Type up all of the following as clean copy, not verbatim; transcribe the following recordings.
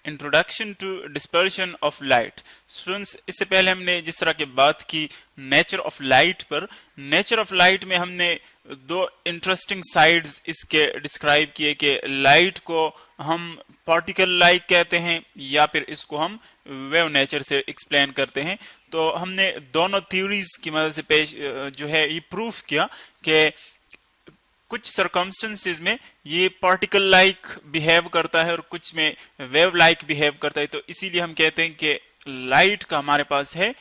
Introduction to dispersion of light. Students, इससे पहले हमने जिस तरह की बात की नेचर ऑफ लाइट पर, नेचर ऑफ लाइट में हमने दो इंटरेस्टिंग साइड्स इसके डिस्क्राइब किए कि लाइट को हम पार्टिकल लाइक कहते हैं या फिर इसको हम वेव नेचर से एक्सप्लेन करते हैं। तो हमने दोनों थ्योरीज की मदद से पेश जो है ये प्रूफ किया कि कुछ सर्कमस्टेंसेस में ये पार्टिकल लाइक बिहेव करता है और कुछ में वेव लाइक बिहेव करता है। तो इसीलिए हम कहते हैं कि लाइट का हमारे पास है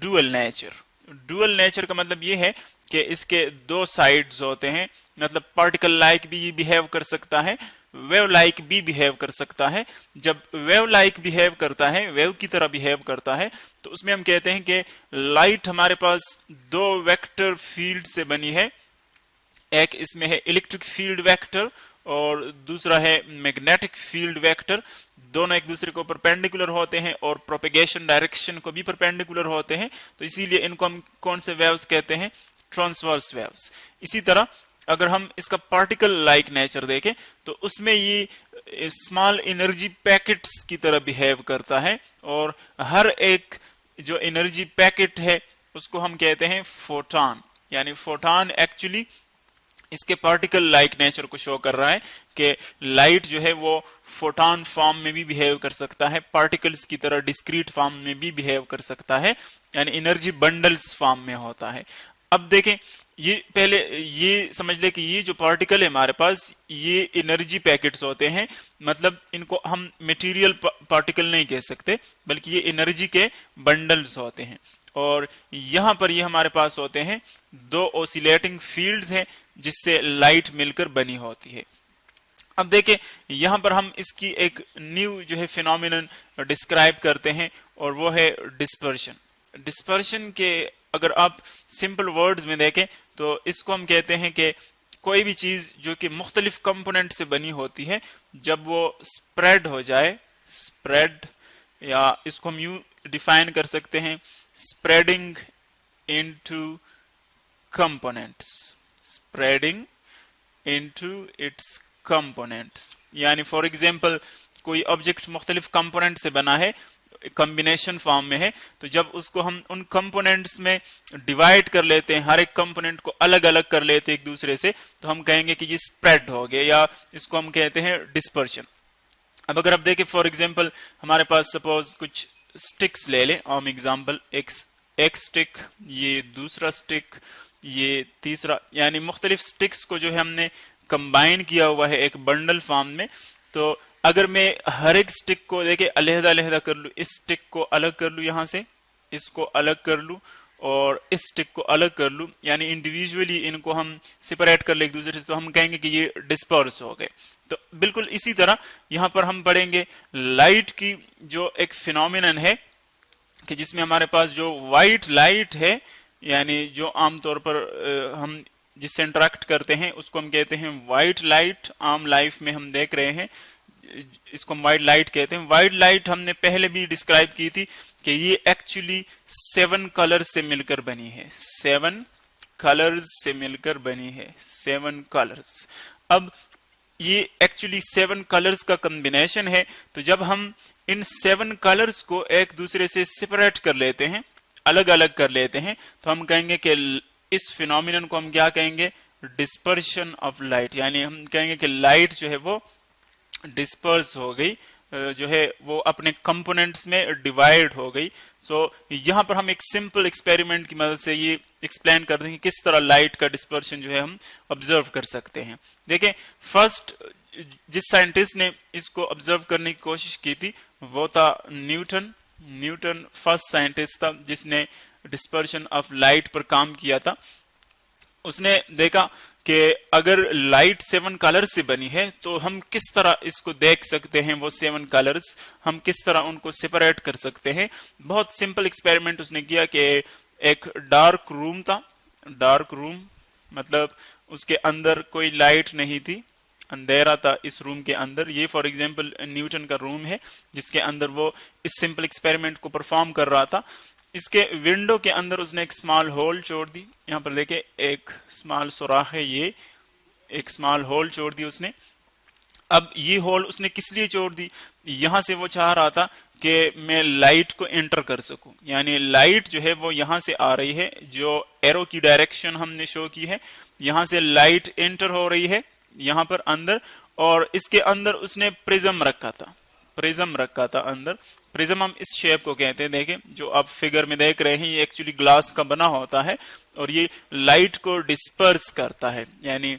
डुअल नेचर। डुअल नेचर का मतलब ये है कि इसके दो साइड्स होते हैं, मतलब पार्टिकल लाइक भी बिहेव कर सकता है, वेव लाइक भी बिहेव कर सकता है। जब वेव लाइक बिहेव करता है, वेव की तरह बिहेव करता है, तो उसमें हम कहते हैं कि लाइट हमारे पास दो वेक्टर फील्ड से बनी है। एक इसमें है इलेक्ट्रिक फील्ड वेक्टर और दूसरा है मैग्नेटिक फील्ड वेक्टर। दोनों एक दूसरे को परपेंडिकुलर होते हैं और प्रोपेगेशन डायरेक्शन को भी परपेंडिकुलर होते हैं, तो इसीलिए इनको हम कौन से वेव्स कहते हैं? Transverse waves. इसी तरह अगर हम इसका पार्टिकल लाइक नेचर देखें तो उसमें ये स्मॉल एनर्जी पैकेट्स की तरह बिहेव करता है और हर एक जो एनर्जी पैकेट है उसको हम कहते हैं फोटॉन। यानी फोटॉन एक्चुअली इसके पार्टिकल लाइक नेचर को शो कर रहा है कि लाइट जो है वो फोटॉन फॉर्म में भी बिहेव कर सकता है, पार्टिकल्स की तरह डिस्क्रीट फॉर्म में भी बिहेव कर सकता है, यानी एनर्जी बंडल्स फॉर्म में होता है। अब देखें, ये पहले ये समझ ले कि ये जो पार्टिकल है हमारे पास, ये एनर्जी पैकेट्स होते हैं, मतलब इनको हम मटेरियल पार्टिकल नहीं कह सकते बल्कि ये एनर्जी के बंडल्स होते हैं। और यहां पर ये हमारे पास होते हैं दो ऑसिलेटिंग फील्ड्स हैं जिससे लाइट मिलकर बनी होती है। अब देखें, यहां पर हम इसकी एक न्यू जो है फिनोमिनन डिस्क्राइब करते हैं और वो है डिस्पर्शन। डिस्पर्शन के अगर आप सिंपल वर्ड्स में देखें तो इसको हम कहते हैं कि कोई भी चीज जो कि मुख्तलिफ कंपोनेंट से बनी होती है, जब वो स्प्रेड हो जाए, स्प्रेड, या इसको हम यूं डिफाइन कर सकते हैं, spreading into components, spreading into its components. यानी फॉर एग्जांपल कोई ऑब्जेक्ट मुख्तलिफ कंपोनेंट से बना है, कॉम्बिनेशन फॉर्म में है, तो जब उसको हम उन कंपोनेंट्स में डिवाइड कर लेते हैं, हर एक कंपोनेंट को अलग अलग कर लेते हैं एक दूसरे से, तो हम कहेंगे कि ये स्प्रेड हो गया, या इसको हम कहते हैं डिस्पर्शन। अब अगर आप देखें फॉर एग्जांपल हमारे पास सपोज कुछ स्टिक्स ले लें, हम एग्जांपल एक स्टिक, ये दूसरा स्टिक, ये तीसरा, यानी मुख्तलिफ स्टिक्स को जो है हमने कंबाइन किया हुआ है एक बंडल फॉर्म में। तो अगर मैं हर एक स्टिक को देखे अलहदा अलहदा कर लूं, इस स्टिक को अलग कर लूं, यहां से इसको अलग कर लूं और इस स्टिक को अलग कर लूं, यानी इंडिविजुअली इनको हम सेपरेट कर ले एक दूसरे से, तो हम कहेंगे कि ये डिस्पर्स हो गए। तो बिल्कुल इसी तरह यहां पर हम पढ़ेंगे लाइट की जो एक फिनोमिनन है कि जिसमें हमारे पास जो व्हाइट लाइट है, यानी जो आमतौर पर हम जिससे इंटरेक्ट करते हैं उसको हम कहते हैं व्हाइट लाइट। आम लाइफ में हम देख रहे हैं इसको हम व्हाइट लाइट कहते हैं। व्हाइट लाइट हमने पहले भी डिस्क्राइब की थी कि ये एक्चुअली 7 कलर्स से मिलकर बनी है, 7 कलर्स से मिलकर बनी है, 7 कलर्स। अब ये एक्चुअली 7 कलर्स का कॉम्बिनेशन है, तो जब हम इन 7 कलर्स को एक दूसरे से सेपरेट कर लेते हैं, अलग अलग कर लेते हैं, तो हम कहेंगे कि इस फिनोमिनन को हम क्या कहेंगे? Dispersion of light. यानी हम कहेंगे कि लाइट जो है वो डिस्पर्स हो गई, जो है वो अपने कंपोनेंट्स में डिवाइड हो गई। सो यहां पर हम एक सिंपल एक्सपेरिमेंट की मदद से ये एक्सप्लेन कर देंगे किस तरह लाइट का डिस्पर्शन जो है हम ऑब्जर्व कर सकते हैं। देखें, फर्स्ट जिस साइंटिस्ट ने इसको ऑब्जर्व करने की कोशिश की थी वो था न्यूटन। न्यूटन फर्स्ट साइंटिस्ट था जिसने डिस्पर्शन ऑफ लाइट पर काम किया था। उसने देखा कि अगर लाइट 7 कलर से बनी है तो हम किस तरह इसको देख सकते हैं, वो 7 कलर्स हम किस तरह उनको सेपरेट कर सकते हैं। बहुत सिंपल एक्सपेरिमेंट उसने किया कि एक डार्क रूम था, डार्क रूम मतलब उसके अंदर कोई लाइट नहीं थी, अंधेरा था इस रूम के अंदर। ये फॉर एग्जांपल न्यूटन का रूम है जिसके अंदर वो इस सिंपल एक्सपेरिमेंट को परफॉर्म कर रहा था। इसके विंडो के अंदर उसने एक स्मॉल होल छोड़ दी, यहाँ पर देखे एक स्मॉल सुराख है, ये एक स्मॉल होल छोड़ दी उसने। अब ये होल उसने किस लिए छोड़ दी, यहां से वो चाह रहा था कि मैं लाइट को एंटर कर सकूं, यानी लाइट जो है वो यहां से आ रही है, जो एरो की डायरेक्शन हमने शो की है, यहां से लाइट एंटर हो रही है यहां पर अंदर, और इसके अंदर उसने प्रिज्म रखा था, प्रिज्म रखा था अंदर। प्रिज्म हम इस शेप को कहते हैं, देखें जो आप फिगर में देख रहे हैं ये एक्चुअली ग्लास का बना होता है और ये लाइट को डिस्पर्स करता है, यानी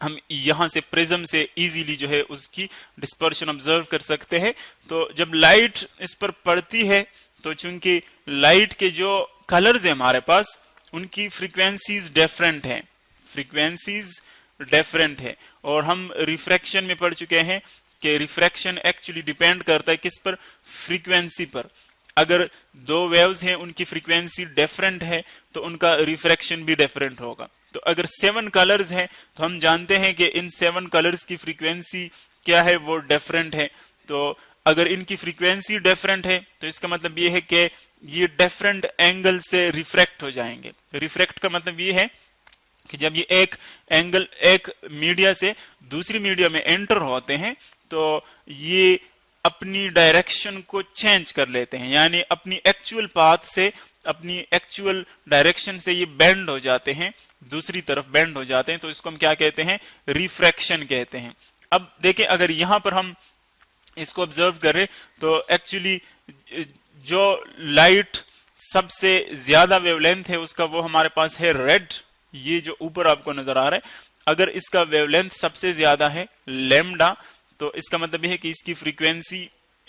हम यहां से प्रिज्म से इजीली जो है उसकी डिस्पर्शन ऑब्जर्व कर सकते हैं। तो जब लाइट इस पर पड़ती है तो चूंकि लाइट के जो कलर्स है हमारे पास उनकी फ्रीक्वेंसीज डिफरेंट हैं, फ्रीक्वेंसीज डिफरेंट है, और हम रिफ्रैक्शन में पढ़ चुके हैं कि रिफ्रैक्शन एक्चुअली डिपेंड करता है किस पर, फ्रीक्वेंसी पर। अगर दो वेव्स हैं उनकी फ्रीक्वेंसी डिफरेंट है तो उनका रिफ्रैक्शन भी डिफरेंट होगा। तो अगर 7 कलर्स हैं तो हम जानते हैं कि इन 7 कलर्स की फ्रीक्वेंसी क्या है, वो डिफरेंट है। तो अगर इनकी फ्रीक्वेंसी डिफरेंट है तो इसका मतलब ये है कि ये डिफरेंट एंगल से रिफ्रैक्ट हो जाएंगे। रिफ्रैक्ट का मतलब ये है कि जब ये एक एंगल एक मीडिया से दूसरी मीडिया में एंटर होते हैं तो ये अपनी डायरेक्शन को चेंज कर लेते हैं, यानी अपनी एक्चुअल पाथ से, अपनी एक्चुअल डायरेक्शन से ये बेंड हो जाते हैं, दूसरी तरफ बेंड हो जाते हैं। तो इसको हम क्या कहते हैं, रिफ्रैक्शन कहते हैं। अब देखें अगर यहां पर हम इसको ऑब्जर्व करें तो एक्चुअली जो लाइट सबसे ज्यादा वेवलेंथ है उसका वो हमारे पास है रेड, ये जो ऊपर आपको नजर आ रहा है, अगर इसका वेवलेंथ सबसे ज्यादा है लैम्डा तो इसका मतलब यह है कि इसकी फ्रीक्वेंसी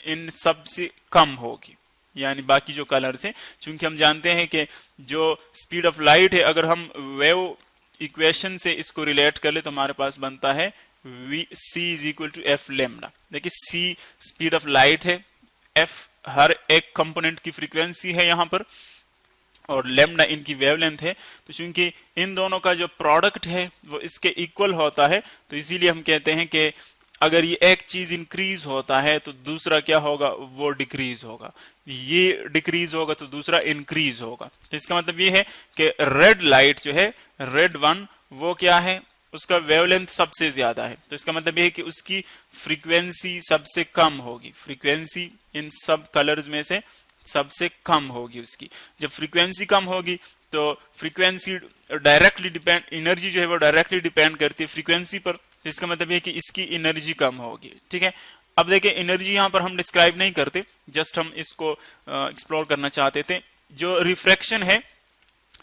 इन सबसे कम होगी, यानी बाकी जो कलर्स हैं। चूंकि हम जानते हैं कि जो स्पीड ऑफ लाइट है अगर हम वेव इक्वेशन से इसको रिलेट कर ले तो हमारे पास बनता है c is equal to F lambda. देखिए c स्पीड ऑफ लाइट है, f हर एक कंपोनेंट की फ्रीक्वेंसी है यहां पर, और लैम्डा इनकी वेवलेंथ है। तो चूंकि इन दोनों का जो प्रोडक्ट है वो इसके इक्वल होता है तो इसीलिए हम कहते हैं कि अगर ये एक चीज इंक्रीज होता है तो दूसरा क्या होगा, वो डिक्रीज होगा, ये डिक्रीज होगा तो दूसरा इंक्रीज होगा। तो इसका मतलब ये है कि रेड लाइट जो है, रेड वन, वो क्या है, उसका वेवलेंथ सबसे ज्यादा है। तो इसका मतलब ये है कि उसकी फ्रीक्वेंसी सबसे कम होगी, फ्रीक्वेंसी इन सब कलर्स में से सबसे कम होगी उसकी। जब फ्रीक्वेंसी कम होगी तो फ्रीक्वेंसी डायरेक्टली डिपेंड, एनर्जी जो है वो डायरेक्टली डिपेंड करती है फ्रीक्वेंसी पर। तो इसका मतलब है कि इसकी एनर्जी कम होगी, ठीक है। अब देखिए एनर्जी यहां पर हम डिस्क्राइब नहीं करते, जस्ट हम इसको एक्सप्लोर करना चाहते थे। जो रिफ्रैक्शन है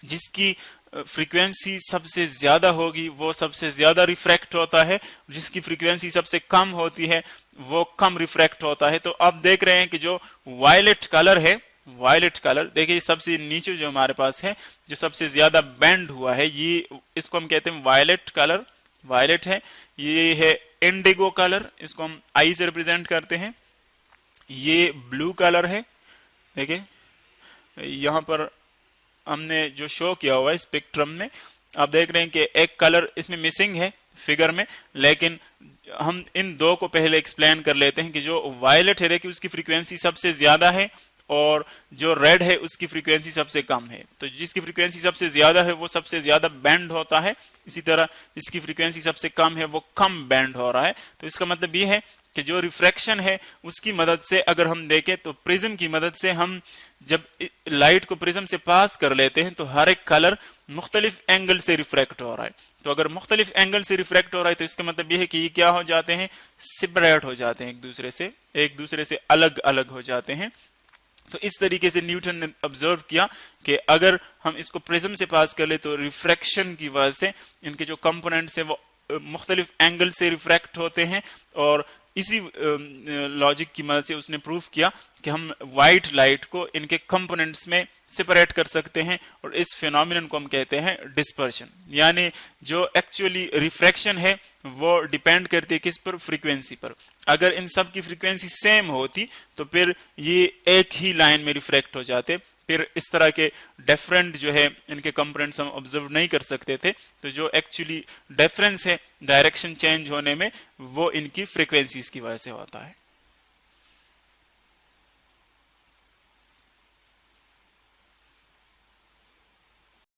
जिसकी फ्रीक्वेंसी सबसे ज्यादा होगी वो सबसे ज्यादा रिफ्रैक्ट होता है, जिसकी फ्रीक्वेंसी सबसे कम होती है वो कम रिफ्रैक्ट होता है। तो आप देख रहे हैं कि जो वायलेट कलर है, वायलेट कलर देखिए सबसे नीचे जो हमारे पास है, जो सबसे ज्यादा बेंड हुआ है, ये इसको हम कहते हैं वायलेट कलर, वायलेट है। ये है इंडिगो कलर, इसको हम आई से रिप्रेजेंट करते हैं। ये ब्लू कलर है, देखिए यहां पर हमने जो शो किया हुआ है स्पेक्ट्रम में, आप देख रहे हैं कि एक कलर इसमें मिसिंग है फिगर में, लेकिन हम इन दो को पहले एक्सप्लेन कर लेते हैं कि जो वायलेट है देखिए उसकी फ्रीक्वेंसी सबसे ज्यादा है और जो रेड है उसकी फ्रीक्वेंसी सबसे कम है। तो जिसकी फ्रीक्वेंसी सबसे ज्यादा है वो सबसे ज्यादा बैंड होता है, इसी तरह जिसकी फ्रीक्वेंसी सबसे कम है वो कम बैंड हो रहा है। तो इसका मतलब ये है कि जो रिफ्रैक्शन है उसकी मदद से अगर हम देखें तो प्रिज्म की मदद से हम जब लाइट को प्रिज्म से पास कर लेते हैं तो हर एक कलर मुख्तलिफ एंगल से रिफ्रैक्ट हो रहा है। तो अगर मुख्तलिफ एंगल से रिफ्रैक्ट हो रहा है तो इसका मतलब यह है कि ये क्या हो जाते हैं, सेपरेट हो जाते हैं, एक दूसरे से अलग अलग हो जाते हैं। तो इस तरीके से न्यूटन ने ऑब्जर्व किया कि अगर हम इसको प्रिज्म से पास कर ले तो रिफ्रैक्शन की वजह से इनके जो कंपोनेंट्स हैं वो मुख्तलिफ एंगल से रिफ्रैक्ट होते हैं, और इसी लॉजिक की मदद से उसने प्रूफ किया कि हम व्हाइट लाइट को इनके कंपोनेंट्स में सेपरेट कर सकते हैं, और इस फिनोमिनन को हम कहते हैं डिस्पर्शन। यानी जो एक्चुअली रिफ्रैक्शन है वो डिपेंड करती है किस पर, फ्रीक्वेंसी पर। अगर इन सब की फ्रीक्वेंसी सेम होती तो फिर ये एक ही लाइन में रिफ्रैक्ट हो जाते, फिर इस तरह के डिफरेंट जो है इनके कंपोनेंट्स हम ऑब्जर्व नहीं कर सकते थे। तो जो एक्चुअली डिफरेंस है डायरेक्शन चेंज होने में वो इनकी फ्रीक्वेंसीज की वजह से होता है।